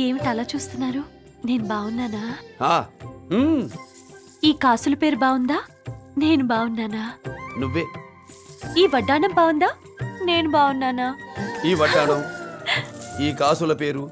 ఏమిటి అలా చూస్తున్నారు? నేను బాగున్నానా? ఆ, ఉమ్, ఈ కాసుల పేరు బాగుందా? నేను బాగున్నానా? నువ్వే. ఈ వడ్డానం బాగుందా? నేను బాగున్నానా? ఈ వడ్డాణం, ఈ కాసుల పేరు,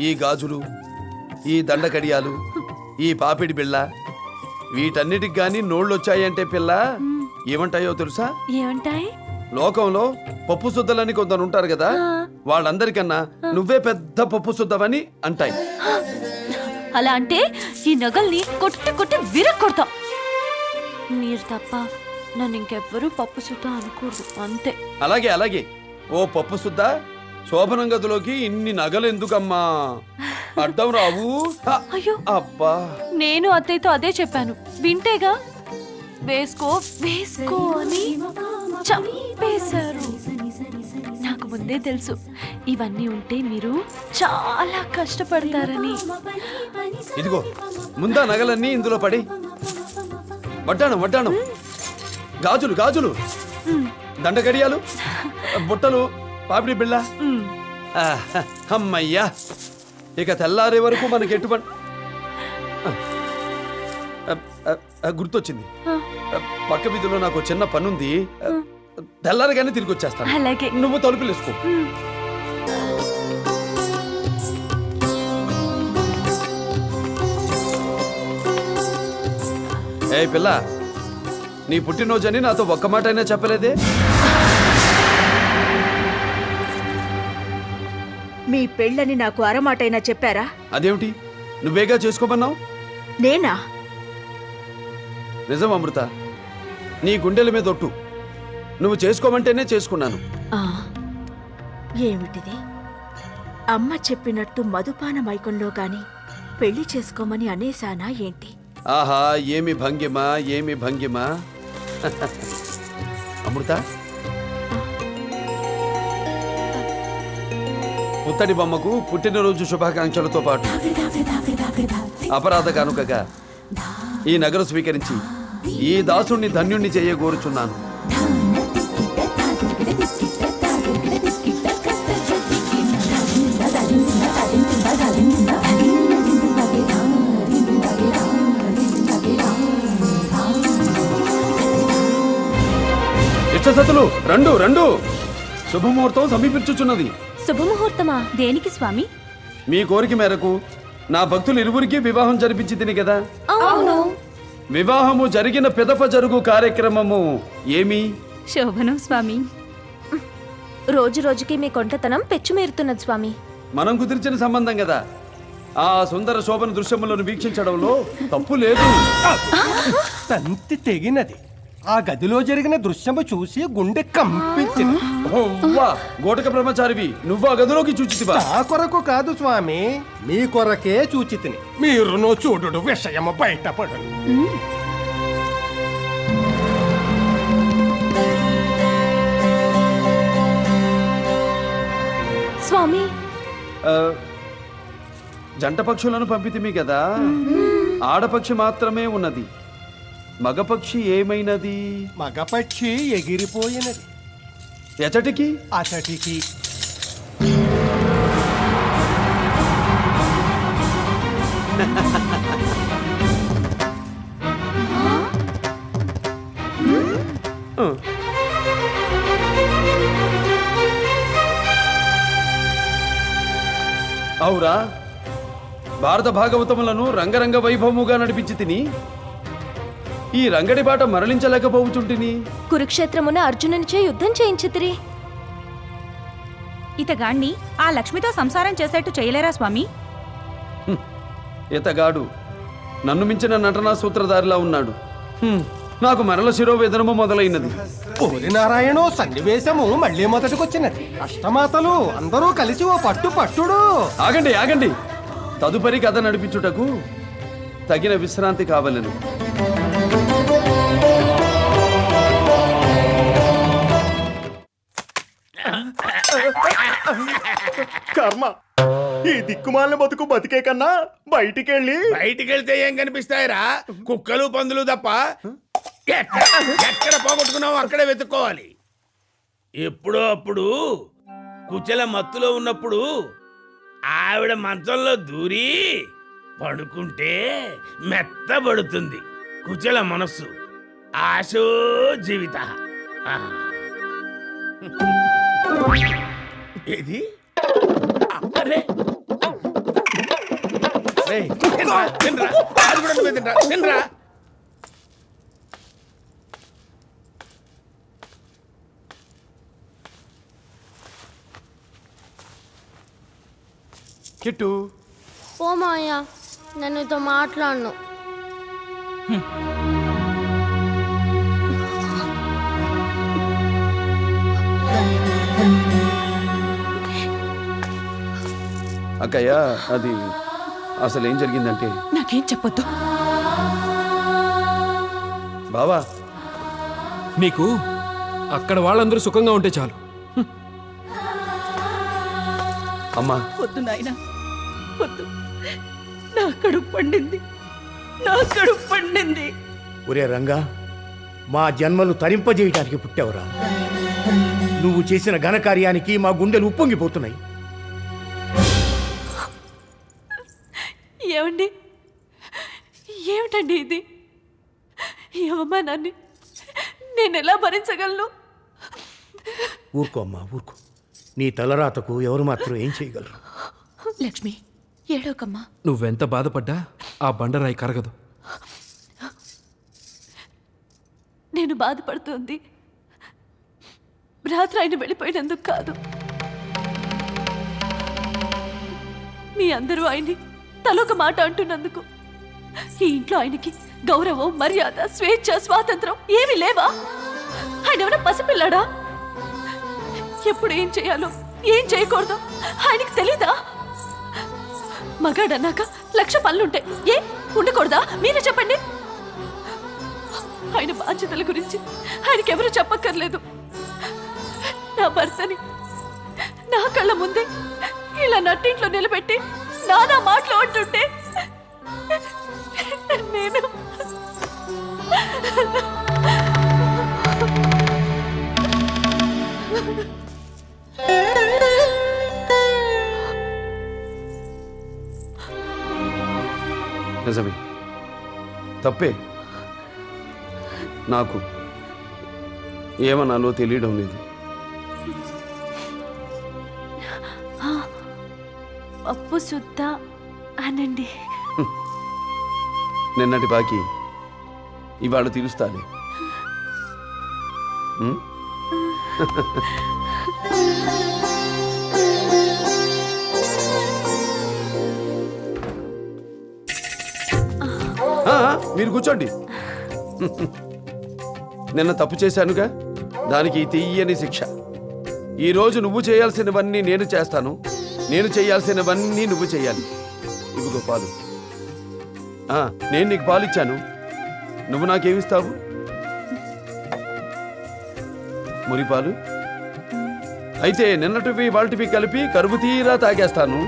ఈ గాజులు, ఈ దండకడియాలు, ఈ పాపిడి బిళ్ళ, వీటన్నిటికి గాని నోళ్ళొచ్చాయంటే పిల్ల ఏమంటాయో తెలుసా? ఏమంటాయి? లోకంలో పప్పు శుద్ధలని కొందరు ఉంటారు కదా, వాళ్ళందరికన్నా నువ్వే పెద్ద పప్పు శుద్ధవని అంటాయి. అలా అంటే ఈ నగల్ని కొట్టి కొట్టి విరక్కొడతా. మీరు తప్ప నన్ను ఇంకెవ్వరూ పప్పు సుద్ద అనకూడదు, అంతే. అలాగే అలాగే. ఓ పప్పు శుద్ధ, శోభనం గదిలోకి ఇన్ని నగలు ఎందుకమ్మా? అడ్డం రావు. అయ్యో, అబ్బా, నేను అత్తయ్యతో అదే చెప్పాను, వింటేగా. వేసుకో వేసుకో అని చంపేశారు. నాకు ముందే తెలుసు ఇవన్నీ ఉంటే మీరు చాలా కష్టపడతారని. ఇదిగో ముందా నగలన్నీ ఇందులో పడి. వడ్డాణం వడ్డాణం, గాజులు గాజులు, దండగడియాలు, బుట్టలు, పాపిడి బిళ్ళ. అమ్మయ్యా, ఇక తెల్లారే వరకు మనకి ఎటువంటి గుర్తొచ్చింది. పక్క వీధిలో నాకు చిన్న పనుంది, తెల్లారగానే తిరిగి వచ్చేస్తాను. అలాగే. నువ్వు తలుపులు వేసుకో. ఏ పిల్ల, నీ పుట్టినరోజని నాతో ఒక్క మాట అయినా చెప్పలేదే? మీ పెళ్ళని నాకు అరమాటైనా చెప్పారా? అదేమిటి, నువ్వేగా చేసుకోమన్నావు? నేనా? నిజం అమృత, నీ గుండెల మీద ఒట్టు. నువ్వు చేసుకోమంటేనే చేసుకున్నాను. ఏమిటిది? అమ్మ చెప్పినట్టు మధుపాన మైకంలో గాని పెళ్లి చేసుకోమని అనేశానా ఏంటి? ఆహా, ఏమి భంగిమ, ఏమి భంగిమ. అమృత, పుత్తడి బొమ్మకు పుట్టినరోజు శుభాకాంక్షలతో పాటు అపరాధ కానుకగా ఈ నగలు స్వీకరించి ఈ దాసుణ్ణి ధన్యుణ్ణి చేయగోరుచున్నాను. ఇష్టసతులు రండు రండు, శుభముహూర్తం సమీపించుచున్నది. శుభముహూర్తమా? దేనికి స్వామి? మీ కోరిక మేరకు నా భక్తులు ఇరువురికి వివాహం జరిపించి తిని కదా. అవును. వివాహము జరిగిన పిదప జరుగు కార్యక్రమము ఏమి? శోభనం స్వామి. రోజు రోజుకి మీ కొంటతనం పెచ్చుమీరుతున్నది స్వామి. మనం కుదిర్చిన సంబంధం కదా, ఆ సుందర శోభన దృశ్యములను వీక్షించడంలో తప్పు లేదు. తంతి తెగినది. ఆ గదిలో జరిగిన దృశ్యము చూసి గుండె కంపించింది. గోటక బ్రహ్మచారివి, నువ్వు ఆ గదిలోకి చూచితివా? నా కొరకు కాదు స్వామి, మీ కొరకే చూచితిని. మీరును చూడు, విషయము బయటపడు. స్వామి, జంట పక్షులను పంపితిమి కదా, ఆడపక్షి మాత్రమే ఉన్నది. మగపక్షి ఏమైనది? మగపక్షి ఎగిరిపోయినది. ఎచటికి అతటికి. అవురా, భారత భాగవతములను రంగరంగ వైభవముగా నడిపించి తిని ఈ రంగడి బాట మరలించలేకపోవుచుంటిని. కురుక్షేత్రమున అర్జునునిచే యుద్ధం చేయించితిరి. ఇతగాణ్ణి ఆ లక్ష్మితో సంసారం చేసేట్టు చేయలేరా స్వామి? ఇతగాడు నన్ను మించిన నటనా సూత్రధారిలా ఉన్నాడు. నాకు మరల శిరోవేదనము మొదలైనది. ఓరి నారాయణో, సన్నివేశము మళ్ళీ మొదటికొచ్చినది. అష్టమాతలు అందరూ కలిసి ఓ పట్టుడు. ఆగండి ఆగండి, తదుపరి కథ నడిపించుటకు తగిన విశ్రాంతి కావలను. కర్మ, ఈ దిక్కుమాలిన బతుకు బతికే కన్నా బయటికెళ్తే ఏం కనిపిస్తాయిరా? కుక్కలు పందులు తప్ప. ఎక్కడ పోగొట్టుకున్నావు అక్కడే వెతుక్కోవాలి. ఎప్పుడో అప్పుడు కుచెల మత్తులో ఉన్నప్పుడు ఆవిడ మంచంలో దూరి పడుకుంటే మెత్తబడుతుంది కుచల మనస్సు ఆశో జీవిత. ఏది అరే రేయ్, తినరా, తినరా. అది కూడా నువ్వే తినరా, తినరా. కిట్టు ఓ మాయా నేను నీతో మాట్లాడను. అక్కయ్య, అది అసలు ఏం జరిగిందంటే నాకేం చెప్పొద్దు. బావా, నీకు అక్కడ వాళ్ళందరూ సుఖంగా ఉంటే చాలు. అమ్మా వద్దు నాయనా, వద్దు. నా కడుపు పండింది, నా కడుపు పండింది. ఒరే రంగా, మా జన్మలు తరింపజేయటానికి పుట్టావురా. నువ్వు చేసిన ఘనకార్యానికి మా గుండెలు ఉప్పొంగిపోతున్నాయి. ఏమండి, ఏమిటండి ఇది? ఈ అవమానాన్ని నేను ఎలా భరించగలను? ఊరుకో అమ్మా, ఊరుకో. నీ తలరాతకు ఎవరు మాత్రం ఏం చేయగలరు? లక్ష్మి, ఏడోకమ్మా. నువ్వెంత బాధపడ్డా ఆ బండరాయి కరగదు. నేను బాధపడుతుంది రాత్రి ఆయన వెళ్ళిపోయినందుకు కాదు. మీ అందరూ ఆయన్ని తలొక మాట అంటున్నందుకు. ఈ ఇంట్లో ఆయనకి గౌరవం, మర్యాద, స్వేచ్ఛ, స్వాతంత్రం ఏమీ లేవా? ఆయన ఏమైనా పసిపిల్లాడా? ఎప్పుడు ఏం చేయాలో ఏం చేయకూడదో ఆయనకి తెలీదా? మగాడన్నాక 1,00,000 పనులుంటాయి. ఏ ఉండకూడదా? మీరే చెప్పండి. ఆయన బాధ్యతల గురించి ఆయనకెవరూ చెప్పక్కర్లేదు. నా భర్తని నా కళ్ళ ముందే ఇలా నట్టింట్లో నిలబెట్టి నానా మాటలు అంటుంటే నేను నిజమే, తప్పే. నాకు ఏమనాలో తెలియడం లేదు. పప్పు శుద్ధ అనండి. నిన్నటి బాకీ ఇవాళ తీరుస్తాను. మీరు కూర్చోండి. నిన్న తప్పు చేశానుగా, దానికి తీయని శిక్ష. ఈరోజు నువ్వు చేయాల్సినవన్నీ నేను చేస్తాను, నేను చేయాల్సినవన్నీ నువ్వు చేయాలి. ఇదిగో పాలు. నేను నీకు పాలు ఇచ్చాను, నువ్వు నాకేమిస్తావు? మురిపాలు. అయితే నిన్నటివి వాళ్ళటివి కలిపి కరువు తీరా తాగేస్తాను.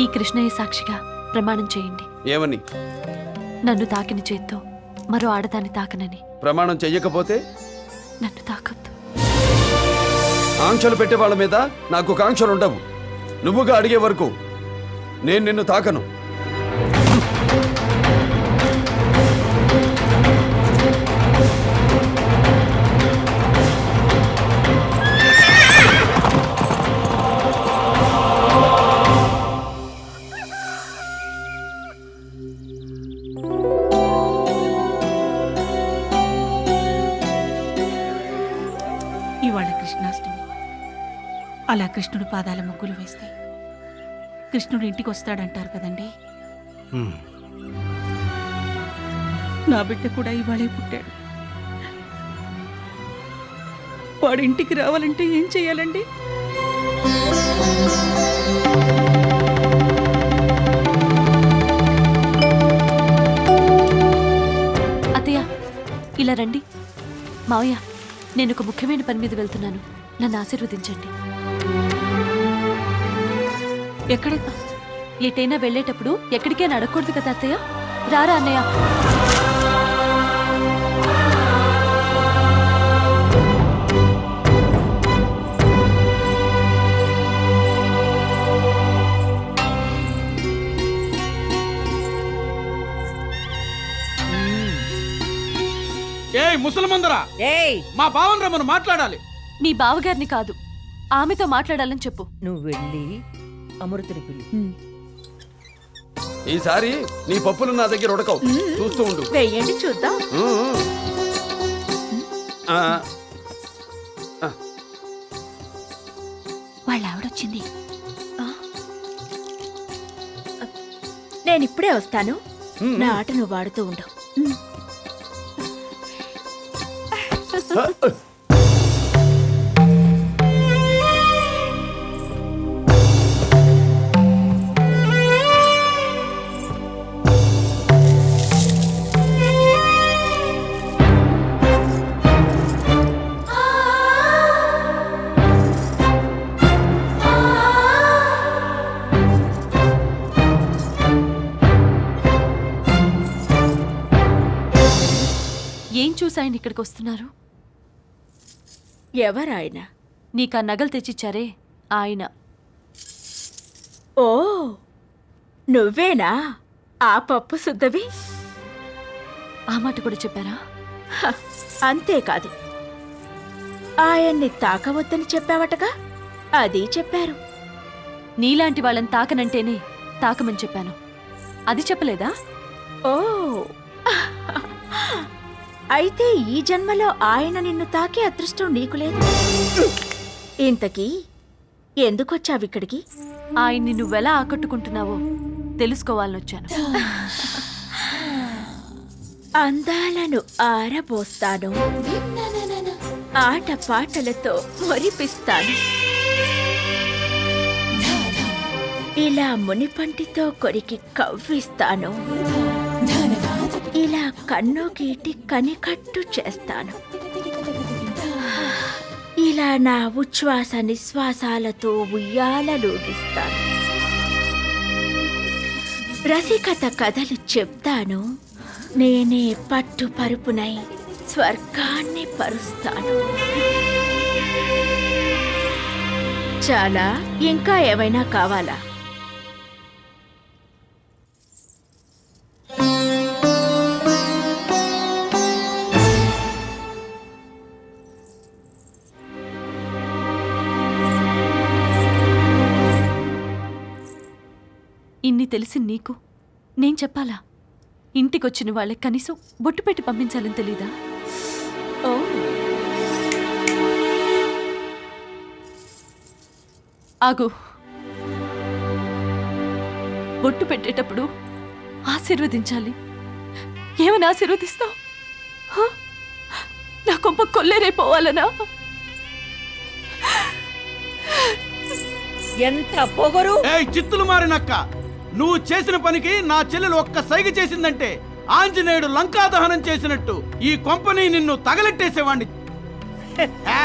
ఈ కృష్ణయ్య సాక్షిగా ప్రమాణం చేయండి. ఏమని? నన్ను తాకిన చేత్తో మరో ఆడదాన్ని తాకనని. ప్రమాణం చెయ్యకపోతే? నన్ను తాకొద్దు. ఆంక్షలు పెట్టే వాళ్ళ మీద నాకు కాంక్షలు ఉండవు. నువ్వుగా అడిగే వరకు నేను నిన్ను తాకను. ఇవాళ కృష్ణాష్టమి. అలా కృష్ణుడు పాదాల ముగ్గులు వేస్తే కృష్ణుడు ఇంటికి వస్తాడంటారు కదండి. నా బిడ్డ కూడా ఇవాళే పుట్టాడు. వాడు ఇంటికి రావాలంటే ఏం చేయాలండి? అత్తయ్య, ఇలా రండి. మావయ్య, నేను ఒక ముఖ్యమైన పని మీద వెళ్తున్నాను, నన్ను ఆశీర్వదించండి. ఎక్కడ ఎటైనా వెళ్ళేటప్పుడు ఎక్కడికైనా అడగకూడదు కదా అత్తయ్య. రారా అన్నయ్య. ఏయ్ ముసలమందరా, ఏయ్ మా బావన్ రమ్మను మాట్లాడాలి. మీ బావగారిని కాదు, ఆమెతో మాట్లాడాలని చెప్పు. నువ్వు వెళ్ళి అమృతుని పిలు. ఈసారి నీ పప్పులు నా దగ్గర ఉడకవు, చూస్తూ ఉండు. వెయ్యండి చూద్దాం. ఆ, వాళ్ళ ఆవిడొచ్చింది. నేనిప్పుడే వస్తాను. నా ఆట నువ్వు వాడుతూ ఉండు. ఏం చూసి ఆయన ఇక్కడికి వస్తున్నారు? ఎవరాయన? నీకు ఆ నగలు తెచ్చిచ్చారే ఆయన. ఓ, నువ్వేనా ఆ పప్పు శుద్ధవి? ఆ మాట కూడా చెప్పారా? హ, అంతేకాదు, ఆయన్ని తాకవద్దని చెప్పావటగా, అది చెప్పారు. నీలాంటి వాళ్ళని తాకనంటేనే తాకమని చెప్పాను, అది చెప్పలేదా? ఓ, అయితే ఈ జన్మలో ఆయన నిన్ను తాకే అదృష్టం నీకు లేదు. ఇంతకీ ఎందుకొచ్చావిక్కడికి? ఆయన్ని నువ్వెలా ఆకట్టుకుంటున్నావో తెలుసుకోవాలనొచ్చాను. అందాలను ఆరబోస్తాను, ఆట పాటలతో మురిపిస్తాను, ఇలా మునిపంటితో కొరికి కవ్విస్తాను, ఇలా కన్ను గీటి కనికట్టు చేస్తాను, ఇలా నా ఉచ్ఛ్వాస నిశ్వాసాలతో ఉయ్యాలలూగిస్తాను, రసికత కథలు చెప్తాను, నేనే పట్టు పరుపునై స్వర్గాన్ని పరుస్తాను. చాలా? ఇంకా ఏమైనా కావాలా? ఇన్ని తెలిసి నీకు నేను చెప్పాలా? ఇంటికొచ్చిన వాళ్ళకి కనీసం బొట్టు పెట్టి పంపించాలని తెలీదా? ఓ, ఆగు. బొట్టు పెట్టేటప్పుడు ఆశీర్వదించాలి. ఏమని ఆశీర్వదిస్తావు? హ? నా కొంప కొల్లేరైపోవాలనా? ఎంత పొగరు! ఏయ్ చిత్తులు మారినక్క, నువ్వు చేసిన పనికి నా చెల్లెలు ఒక్క సైగ చేసిందంటే ఆంజనేయుడు లంకా దహనం చేసినట్టు ఈ కొంపని నిన్ను తగలెట్టేసేవాణ్ణి. ఆ,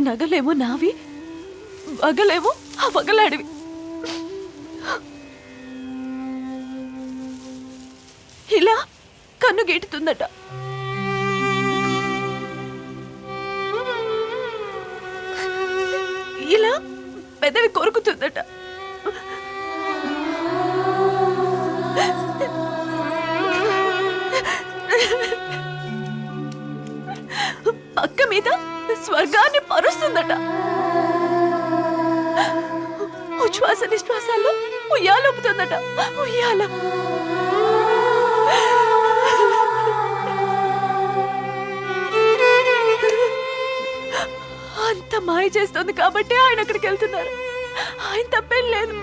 నగలేమో నావి, వగలేమో ఆ వగలాడివి. ఇలా కన్ను గీటుతుందట. ఇలా పెదవి కొరుకుతుందట. పక్క మీద స్వర్గాన్ని పరుస్తుందట. ఉచ్ఛ్వాస నిశ్వాసాల్లో ఉయ్యాలొప్పుతుందట. ఉయ్యాల. అంత మాయ చేస్తుంది కాబట్టి ఆయన అక్కడికి వెళ్తున్నారు. ఆయన తప్పేం లేదు.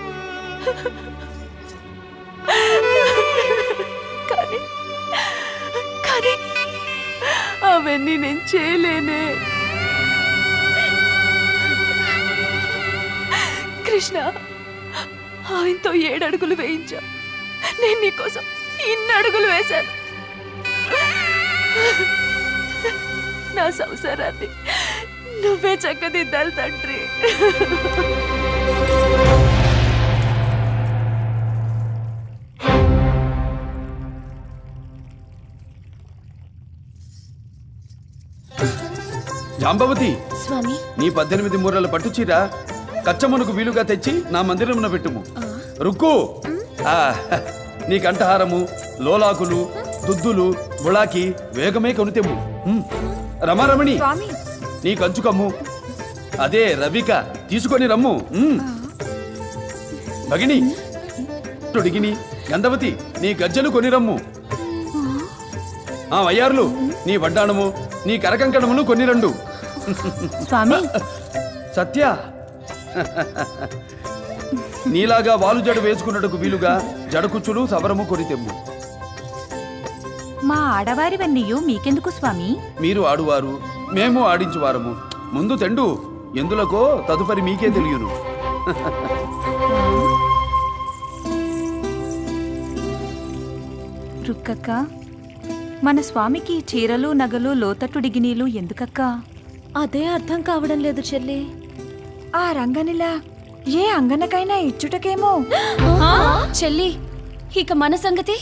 కానీ కానీ అవన్నీ నేను చేయలేనే. కృష్ణ, ఆయనతో 7 అడుగులు వేయించా. నేను నీకోసం ఇన్ని అడుగులు వేశాను. నా సంసారాన్ని నువ్వే చక్కదిద్దాలి తండ్రి. జాంబవతి, స్వామి నీ 18 మూరల పట్టు చీర కచ్చమ్మనకు వీలుగా తెచ్చి నా మందిరమున పెట్టుము. రుక్కు, నీ కంఠహారము, లోలాకులు, దుద్దులు, బుళాకి వేగమే కొనుతెమ్ము. రమారమణి, నీ కంచుకమ్ము. అదే రవిక తీసుకొని రమ్ము. భగిని, తొడిగిని, గంధవతి నీ గజ్జలు కొని రమ్ము. వయ్యారులు, నీ వడ్డాణము, నీ కరకంకణమును కొన్ని రండు. స్వామి, సత్య, నీలాగా వాలు జడ వేసుకున్నట్టుకు వీలుగా జడకుచ్చులు సవరము కొని తెమ్ము. మా ఆడవారివన్నీయు మీకెందుకు స్వామి? మీరు ఆడువారు, మేము ఆడించువారము. ముందు తెండు, ఎందులకో తదుపరి మీకే తెలియను. రుక్కక్క, మన స్వామికి చీరలు నగలు లోతట్టు డిగినీలు ఎందుకక్క? అదే అర్థం కావడం లేదు చెల్లి. ఆ రంగనిలా ఏ అంగనకైనా ఇచ్చుటకేమో. చెల్లి, ఇక మన సంగతి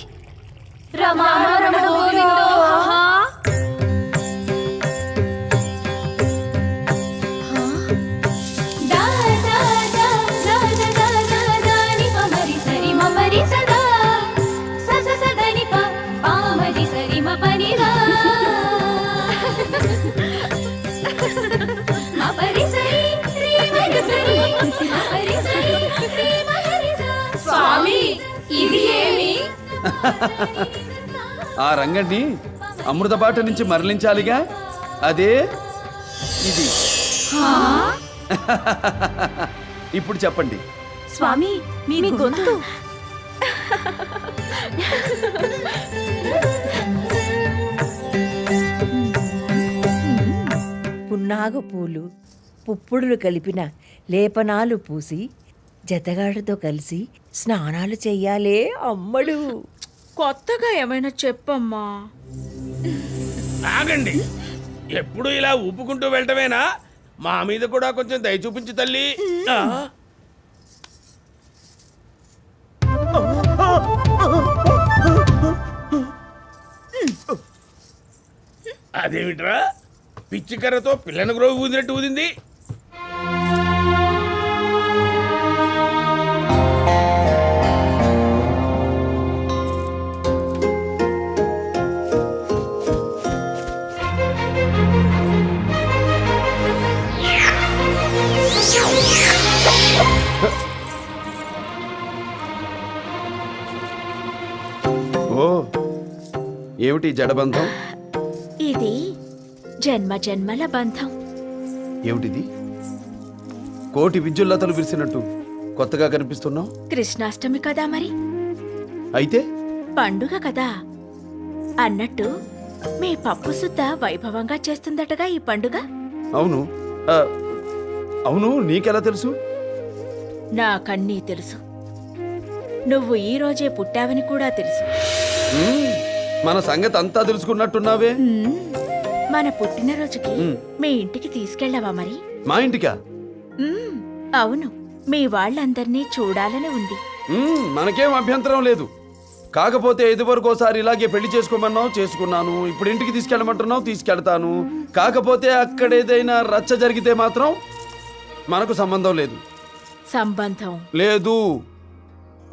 స్వామి, ఇది ఏమి? ఆ రంగన్ని అమృతపాట నుంచి మరలించాలిగా, అదే ఇది. ఇప్పుడు చెప్పండి స్వామి, మీ గొంతు. పున్నాగ పూలు పుప్పుడులు కలిపిన లేపనాలు పూసి జతగాడితో కలిసి స్నానాలు చెయ్యాలే అమ్మడు. కొత్తగా ఏమైనా చెప్పమ్మా. ఆగండి, ఎప్పుడు ఇలా ఊపుకుంటూ వెళ్ళటమేనా? మా మీద కూడా కొంచెం దయ చూపించు తల్లి. అదేమిట్రా, పిచ్చికర్రతో పిల్లను గ్రోవి ఊదినట్టు ఊదింది. ఓ, ఏమిటి జడబంధం? ఇది జన్మ జన్మల బంధం. ఏమిటిది? కోటి విద్యుల్లతలు విరిసినట్టు కొత్తగా కనిపిస్తున్నావు. కృష్ణాష్టమి కదా మరి, అయితే పండుగ కదా అన్నట్టు మీ పప్పు సుద్ద వైభవంగా చేస్తుందటగా ఈ పండుగ. అవును. అవును, నీకెలా తెలుసు? నాకన్నీ తెలుసు. నువ్వు ఈ రోజే పుట్టావని కూడా తెలుసు. మన సంగతి అంతా తెలుసుకున్నట్టున్నావే. మన పుట్టినరోజుకి మీ ఇంటికి తీసుకెళ్ళావా మరి? మా ఇంటికా? అవును, మీ వాళ్ళందర్నీ చూడాలని ఉంది. మనకేం అభ్యంతరం లేదు. కాకపోతే ఇదివరకు ఒకసారి ఇలాగే పెళ్లి చేసుకోమన్నావు, చేసుకున్నాను. ఇప్పుడు ఇంటికి తీసుకెళ్ళమంటున్నావు, తీసుకెళ్తాను. కాకపోతే అక్కడ ఏదైనా రచ్చ జరిగితే మాత్రం మనకు సంబంధం లేదు. సంబంధం లేదు.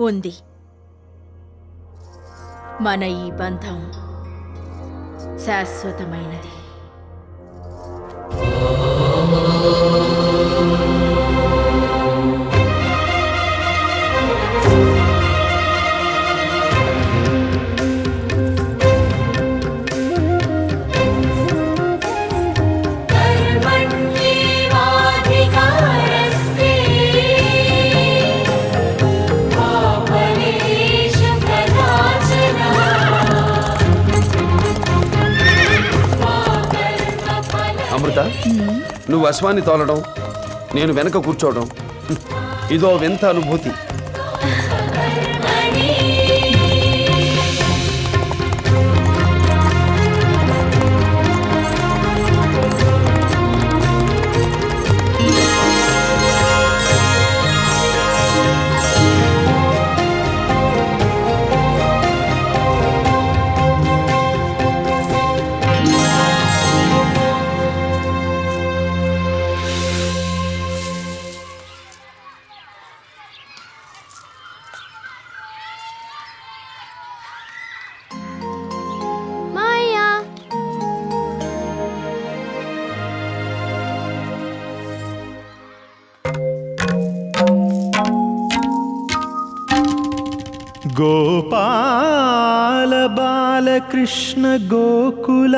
ఉంది. మన ఈ బంధం శాశ్వతమైనది. అమృత, నువ్వు అశ్వాన్ని తోలడం, నేను వెనక కూర్చోవడం, ఇదో వింత అనుభూతి. గోపాల బాలకృష్ణ గోకులాష్టమి